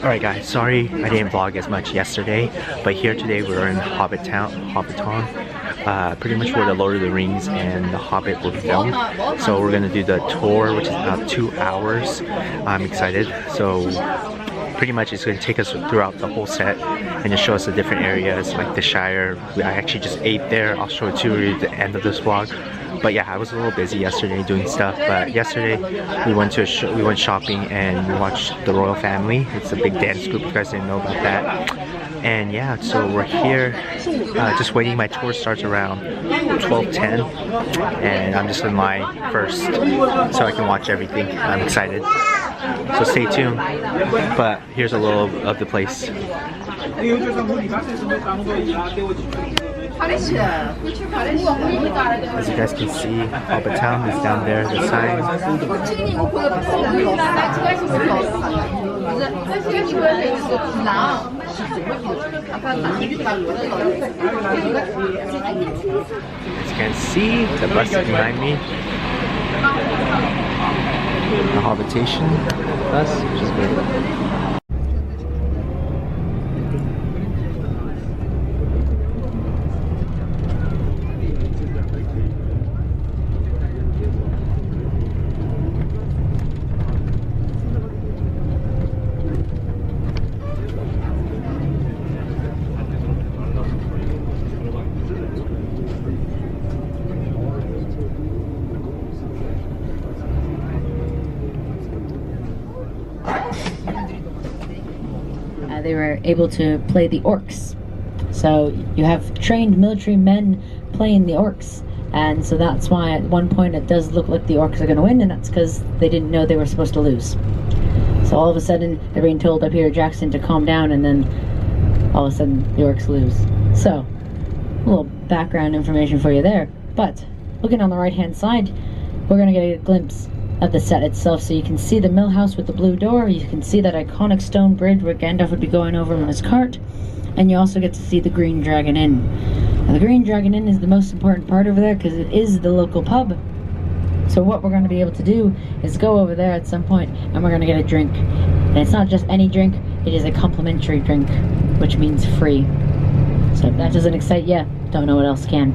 Alright guys, sorry I didn't vlog as much yesterday, but here today we're in Hobbiton, pretty much where the Lord of the Rings and the Hobbit were filmed. So we're gonna do the tour, which is about 2 hours. I'm excited. So pretty much it's gonna take us throughout the whole set and just show us the different areas like the Shire. I actually just ate there. I'll show it to you at the end of this vlog. But yeah, I was a little busy yesterday doing stuff. But yesterday we went shopping and we watched the royal family. It's a big dance group. If you guys didn't know about that. And yeah, so we're here just waiting. My tour starts around 12:10 and I'm just in line first so I can watch everything. I'm excited. So stay tuned. But here's a little of the place. As you guys can see, Hobbiton is down there, the sign. As you can see, the bus is behind me. The Hobbitation bus, which is great. They were able to play the orcs. So you have trained military men playing the orcs. And so that's why at one point it does look like the orcs are going to win, and that's because they didn't know they were supposed to lose. So all of a sudden they're being told by Peter Jackson to calm down, and then all of a sudden the orcs lose. So, a little background information for you there. But, looking on the right hand side, we're going to get a glimpse of the set itself, so you can see the mill house with the blue door, you can see that iconic stone bridge where Gandalf would be going over on his cart, and you also get to see the Green Dragon Inn. Now the Green Dragon Inn is the most important part over there because it is the local pub. So what we're going to be able to do is go over there at some point and we're going to get a drink. And it's not just any drink, it is a complimentary drink, which means free. So if that doesn't excite you, don't know what else can.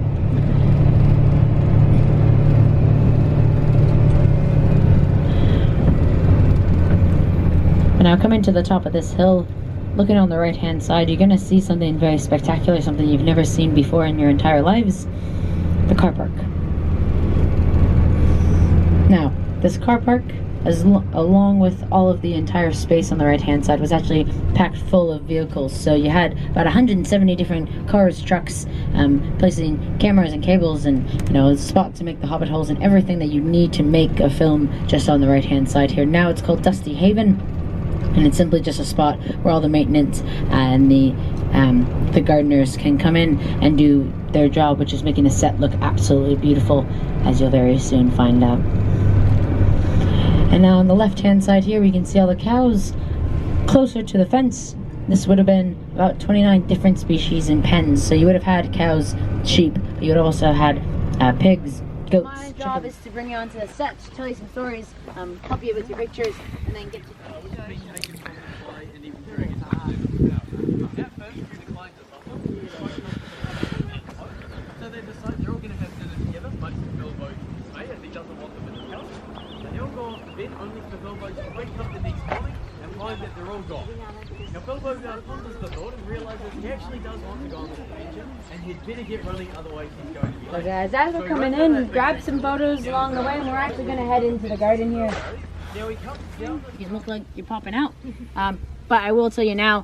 Now coming to the top of this hill, looking on the right hand side, you're going to see something very spectacular, something you've never seen before in your entire lives, the car park. Now, this car park, along with all of the entire space on the right hand side, was actually packed full of vehicles. So you had about 170 different cars, trucks, placing cameras and cables and a spot to make the Hobbit holes and everything that you need to make a film just on the right hand side here. Now it's called Dusty Haven. And it's simply just a spot where all the maintenance and the gardeners can come in and do their job, which is making the set look absolutely beautiful, as you'll very soon find out. And now on the left-hand side here, we can see all the cows closer to the fence. This would have been about 29 different species in pens. So you would have had cows, sheep, but you would have also had pigs, goats. My job is to bring you onto the set, to tell you some stories, help you with your pictures, and then get to... So they decide they're all going to have dinner together, most of Bilbo may, as he doesn't want them in the house. So they all go off to bed, only for Bilbo to wake up the next morning and find that they're all gone. Now Bilbo ponders the thought and realises he actually does want to go on this adventure, and he'd better get running, otherwise he's going to be late. So guys, as we're coming in, we've grabbed some photos along the way, and we're actually going to head into the garden here. Now he comes down. You look like you're popping out. But I will tell you now,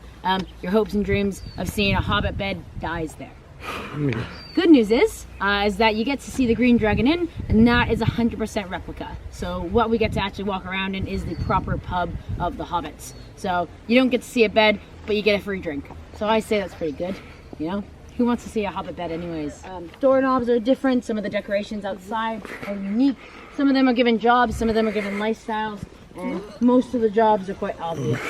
your hopes and dreams of seeing a Hobbit bed dies there. Good news is that you get to see the Green Dragon Inn, and that is 100% replica. So what we get to actually walk around in is the proper pub of the Hobbits. So you don't get to see a bed, but you get a free drink. So I say that's pretty good, Who wants to see a Hobbit bed anyways? Doorknobs are different, some of the decorations outside are unique. Some of them are given jobs, some of them are given lifestyles, and most of the jobs are quite obvious.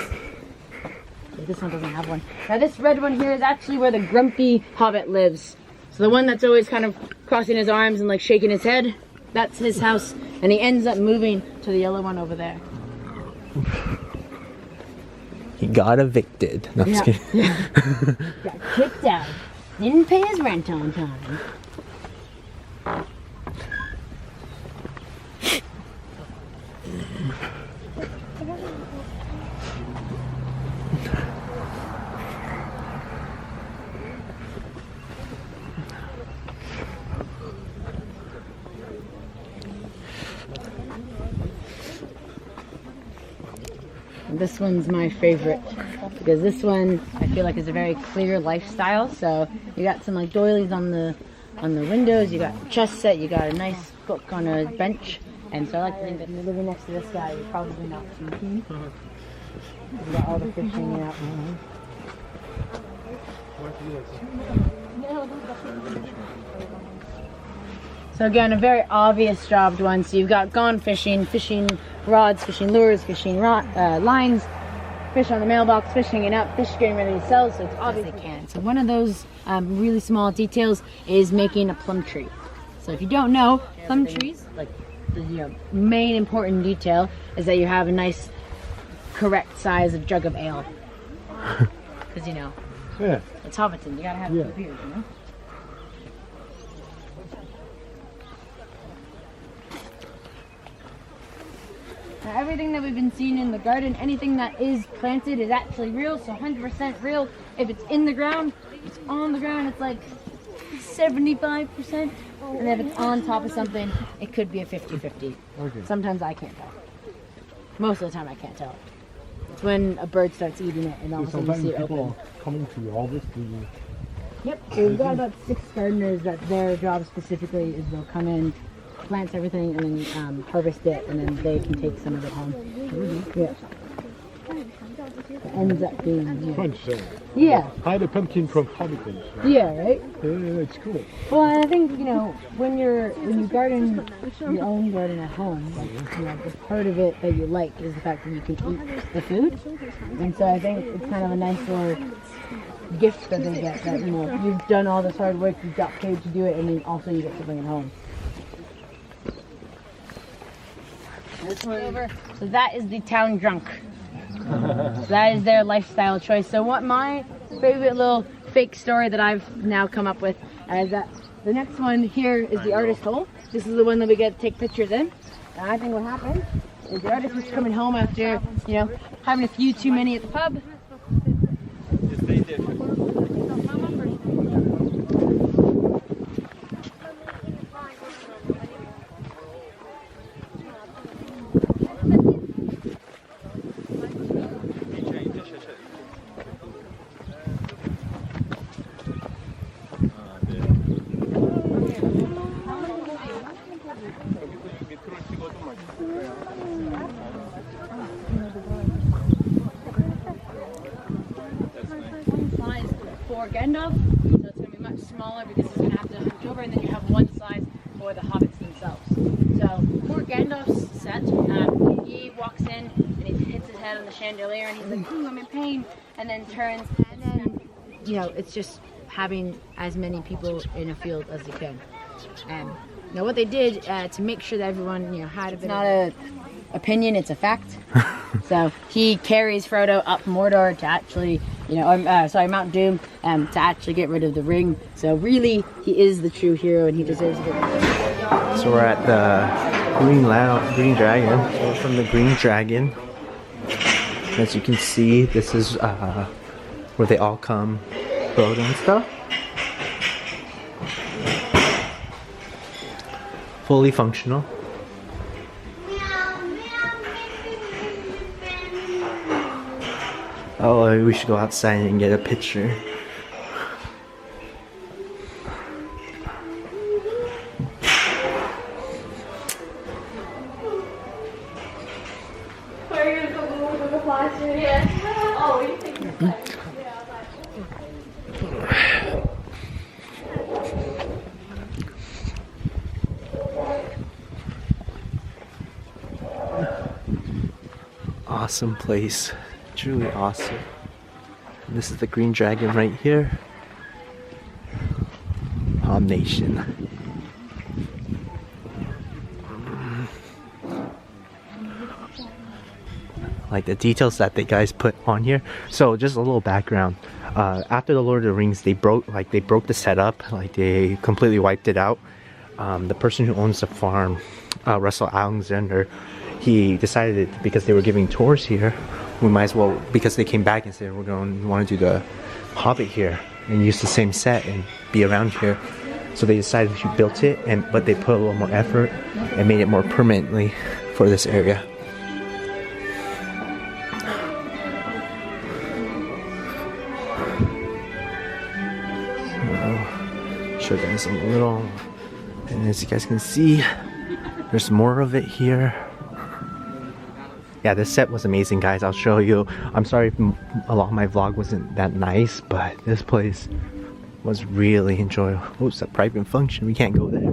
This one doesn't have one. Now this red one here is actually where the grumpy Hobbit lives. So the one that's always kind of crossing his arms and like shaking his head, that's his house. And he ends up moving to the yellow one over there. He got evicted. No, I'm just kidding. Got kicked out. Didn't pay his rent on time. This one's my favorite because this one I feel like is a very clear lifestyle. So you got some like doilies on the windows, you got a chest set, you got a nice book on a bench, and so I like to think that if you're living next to this guy, you're probably not too keen. You got all the fish hanging out. So again, a very obvious jobbed one. So you've got gone fishing, fishing rods, fishing lures, fishing lines, fish on the mailbox, fish hanging up, fish getting ready to sell. So it's obvious they can. So one of those really small details is making a plum tree. So if you don't know, plum trees, like the main important detail is that you have a nice, correct size of jug of ale. Because it's Hobbiton. You gotta have two beers, Now everything that we've been seeing in the garden, anything that is planted is actually real, so 100% real. If it's in the ground, it's on the ground, it's like 75%. And if it's on top of something, it could be a 50-50. Okay. Sometimes I can't tell. Most of the time I can't tell. It's when a bird starts eating it and all of a sudden you see it open. Coming to all this, do you? Yep, so we've got about 6 gardeners that their job specifically is they'll come in, plant everything, and then harvest it, and then they can take some of it home. Really? Yeah. It ends up being French. Yeah. Hide a pumpkin from Hobbiton. Yeah, right? Yeah, it's cool. Well, I think when you garden your own garden at home, like, the part of it that you like is the fact that you can eat the food, and so I think it's kind of a nice little gift that they get. That you've done all this hard work, you've got paid to do it, and then also you get to bring it home. This one over. So that is the town drunk. So that is their lifestyle choice. So what my favorite little fake story that I've now come up with is that the next one here is the artist hole. This is the one that we get to take pictures in. And I think what happened is the artist was coming home after, having a few too many at the pub. For Gandalf, so it's going to be much smaller because he's going to have to hunch over, and then you have one size for the hobbits themselves. So for Gandalf's set, he walks in and he hits his head on the chandelier and he's like, "Ooh, I'm in pain," and then turns, and then it's just having as many people in a field as they can. Now what they did to make sure that everyone had a bit. It's not a opinion, it's a fact. So he carries Frodo up Mordor to actually, Mount Doom, to actually get rid of the ring. So really, he is the true hero, and he deserves it. So we're at the Green Dragon. So we're from the Green Dragon. As you can see, this is where they all come, Frodo and stuff. Fully functional. Oh, we should go outside and get a picture. Awesome place. Truly awesome. And this is the Green Dragon right here. Hob Nation. like the details that the guys put on here. So just a little background. After the Lord of the Rings, they broke the setup, like they completely wiped it out. The person who owns the farm, Russell Alexander, he decided because they were giving tours here, we might as well, because they came back and said we're going to want to do the Hobbit here and use the same set and be around here. So they decided to build it, but they put a little more effort and made it more permanently for this area. Show you guys a little, and as you guys can see, there's more of it here. Yeah, this set was amazing, guys. I'll show you. I'm sorry if a lot of my vlog wasn't that nice, but this place was really enjoyable. Oh, it's a private function. We can't go there.